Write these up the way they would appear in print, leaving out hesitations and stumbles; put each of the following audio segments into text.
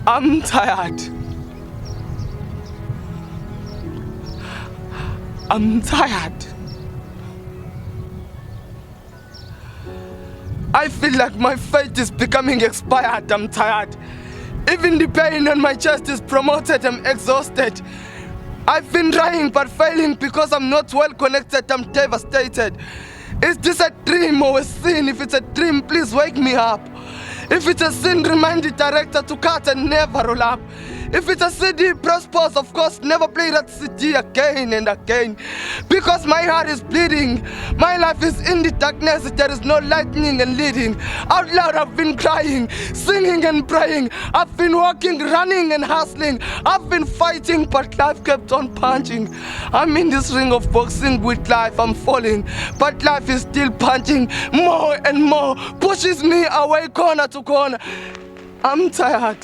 I'm tired. I'm tired. I feel like my faith is becoming expired. I'm tired. Even the pain on my chest is promoted. I'm exhausted. I've been trying but failing because I'm not well connected. I'm devastated. Is this a dream or a sin? If it's a dream, please wake me up. If it's a sin, remind the director to cut and never roll up. If it's a CD, press pause, of course, never play that CD again and again. Because my heart is bleeding. My life is in the darkness, there is no lightning and leading. Out loud I've been crying, singing and praying. I've been walking, running and hustling. I've been fighting, but life kept on punching. I'm in this ring of boxing with life, I'm falling. But life is still punching more and more, pushes me away corner to corner. I'm tired.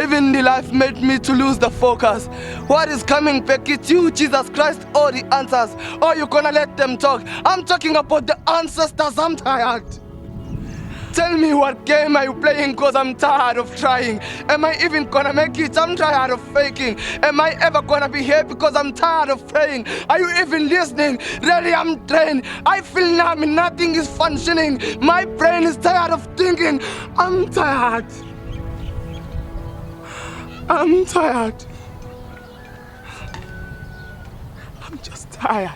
Even the life made me to lose the focus. What is coming back? It's you, Jesus Christ, all the answers. Or you gonna let them talk? I'm talking about the ancestors. I'm tired. Tell me, what game are you playing? Cause I'm tired of trying. Am I even gonna make it? I'm tired of faking. Am I ever gonna be here? Because I'm tired of praying. Are you even listening? Really, I'm drained. I feel numb, nothing is functioning. My brain is tired of thinking. I'm tired. I'm tired. I'm just tired.